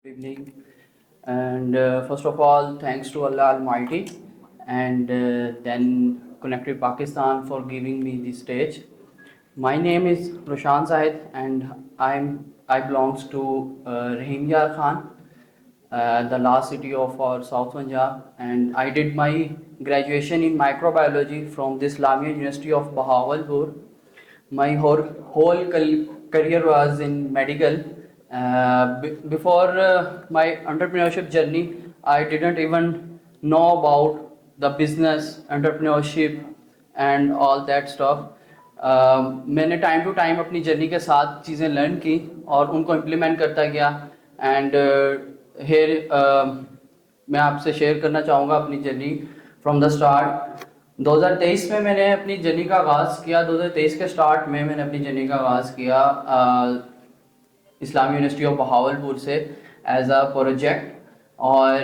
Evening, and first of all, thanks to Allah Almighty, and then Connected Pakistan for giving me the stage. My name is Roshan Zahid, and I belongs to Rahim Yar Khan, the last city of our South Punjab, and I did my graduation in microbiology from the Islamia University of Bahawalpur. My whole career was in medical. Before my entrepreneurship journey, I didn't even know about the business, entrepreneurship and all that stuff. मैंने time to time अपनी journey के साथ चीज़ें learn की और उनको implement करता गया एंड हेयर मैं आपसे शेयर करना चाहूँगा अपनी जर्नी फ्रॉम द स्टार्ट। 2023 में मैंने अपनी जर्नी का आगाज़ किया। 2023 के स्टार्ट में मैंने अपनी जर्नी का आगाज़ किया इस्लामी यूनिवर्सिटी ऑफ बहावलपुर से एज अ प्रोजेक्ट, और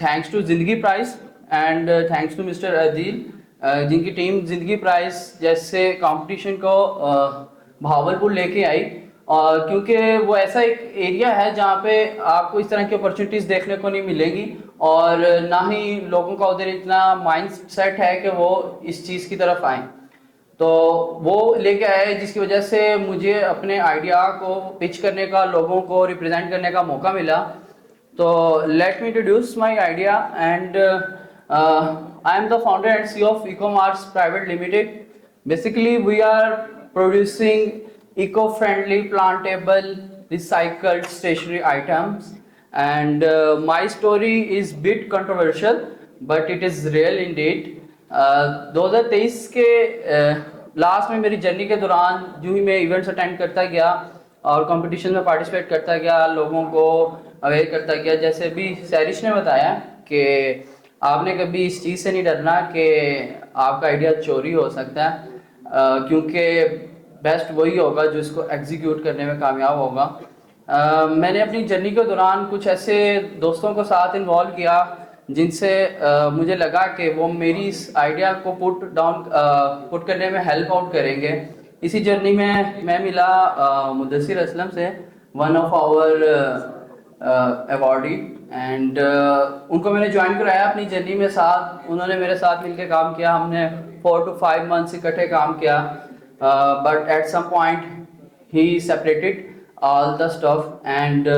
thanks to Zindagi prize and thanks to mister Adeel, जिनकी टीम ज़िंदगी प्राइज़ जैसे कंपटीशन को बहावलपुर लेके आई। और क्योंकि वो ऐसा एक एरिया है जहाँ पे आपको इस तरह की अपॉर्चुनिटीज़ देखने को नहीं मिलेंगी और ना ही लोगों का उधर इतना माइंड सेट है कि वो इस चीज़ की तरफ आएँ। तो वो लेके आए जिसकी वजह से मुझे अपने आइडिया को पिच करने का, लोगों को रिप्रेजेंट करने का मौका मिला। तो let me introduce my idea and I am the founder and CEO of Ecomars private limited. Basically we are producing eco-friendly, plantable, recycled stationery items, and my story is bit controversial, but it is real indeed. 2023 के last में मेरी journey के दौरान जो ही मैं events attend करता गया और कंपटीशन में पार्टिसिपेट करता गया, लोगों को अवेयर करता गया। जैसे भी सैरिश ने बताया कि आपने कभी इस चीज़ से नहीं डरना कि आपका आइडिया चोरी हो सकता है, क्योंकि बेस्ट वही होगा जो इसको एग्जीक्यूट करने में कामयाब होगा। मैंने अपनी जर्नी के दौरान कुछ ऐसे दोस्तों को साथ इन्वॉल्व किया जिनसे मुझे लगा कि वो मेरी इस आइडिया को पुट करने में हेल्प आउट करेंगे। इसी जर्नी में मैं मिला मुदस्सिर असलम से, वन ऑफ आवर अवॉर्डी, एंड उनको मैंने ज्वाइन कराया अपनी जर्नी में साथ। उन्होंने मेरे साथ मिलकर काम किया। हमने 4 to 5 months इकट्ठे काम किया, but at some point he separated all the stuff and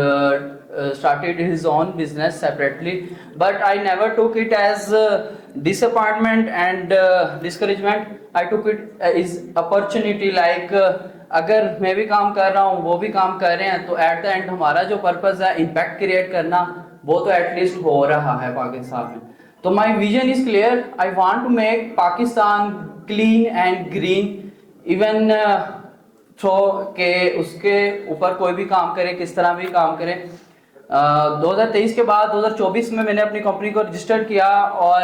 started his own business separately, but I never took it as disappointment and discouragement. I took it as opportunity, like अगर मैं भी काम कर रहा हूँ, वो भी काम कर रहे हैं, तो एट द एंड हमारा जो पर्पस है इम्पैक्ट क्रिएट करना, वो तो एटलीस्ट हो रहा है पाकिस्तान में। तो my vision is clear, I want to make Pakistan clean and green, even throw के उसके ऊपर कोई भी काम करे, किस तरह भी काम करे। 2023 के बाद 2024 में मैंने अपनी कंपनी को रजिस्टर किया और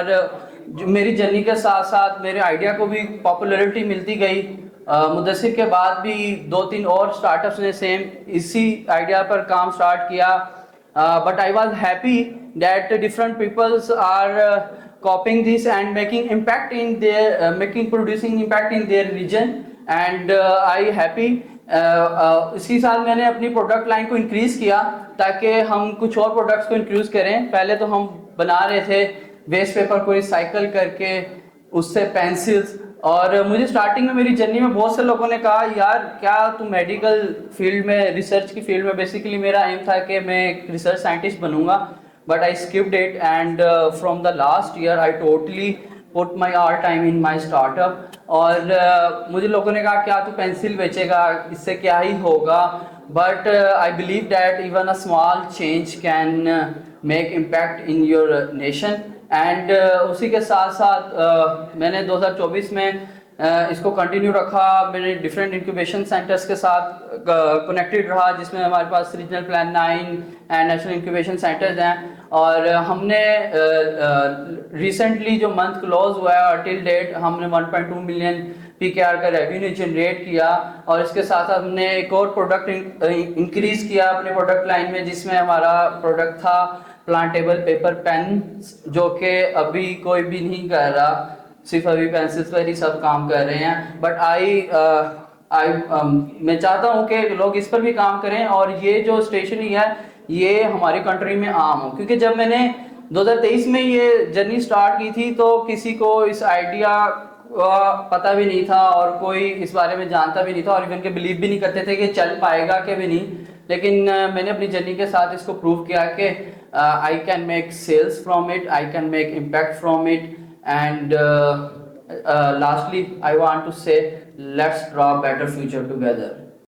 मेरी जर्नी के साथ साथ मेरे आइडिया को भी पॉपुलैरिटी मिलती गई। मुदस्सिर के बाद भी 2-3 और स्टार्टअप्स ने सेम इसी आइडिया पर काम स्टार्ट किया, but I was happy that different peoples are copying this and making impact in their producing impact in their region, and I happy। इसी साल मैंने अपनी प्रोडक्ट लाइन को इंक्रीज किया ताकि हम कुछ और प्रोडक्ट्स को इंक्रीज करें। पहले तो हम बना रहे थे वेस्ट पेपर को रिसाइकल करके उससे पेंसिल्स, और मुझे स्टार्टिंग में मेरी जर्नी में बहुत से लोगों ने कहा यार क्या तुम मेडिकल फील्ड में, रिसर्च की फील्ड में, बेसिकली मेरा एम था कि मैं एक रिसर्च साइंटिस्ट बनूंगा, but I skipped it, and from the last year I totally put my all time in my startup। और मुझे लोगों ने कहा क्या तू पेंसिल बेचेगा, इससे क्या ही होगा, but I believe that even a small change can make impact in your nation, and उसी के साथ साथ मैंने 2024 में इसको कंटिन्यू रखा। मैंने डिफरेंट इंक्यूबेशन सेंटर्स के साथ कनेक्टेड रहा, जिसमें हमारे पास regional plan 9 and national incubation centres हैं, और हमने रिसेंटली जो मंथ क्लोज हुआ है टिल डेट हमने 1.2 मिलियन PKR का रेवेन्यू जनरेट किया। और इसके साथ साथ हमने एक और प्रोडक्ट इंक्रीज किया अपने प्रोडक्ट लाइन में, जिसमें हमारा प्रोडक्ट था प्लांटेबल पेपर पेन, जो कि अभी कोई भी नहीं कर रहा, सिर्फ अभी पेंसिल्स पर ही सब काम कर रहे हैं। बट मैं चाहता हूँ कि लोग इस पर भी काम करें, और ये जो स्टेशनरी है ये हमारी कंट्री में आम हो, क्योंकि जब मैंने 2023 में ये जर्नी स्टार्ट की थी तो किसी को इस आइडिया पता भी नहीं था और कोई इस बारे में जानता भी नहीं था और इवन के बिलीव भी नहीं करते थे कि चल पाएगा कि भी नहीं। लेकिन मैंने अपनी जर्नी के साथ इसको प्रूव किया कि I can make sales from it, I can make impact from it, and lastly I want to say let's draw better future together.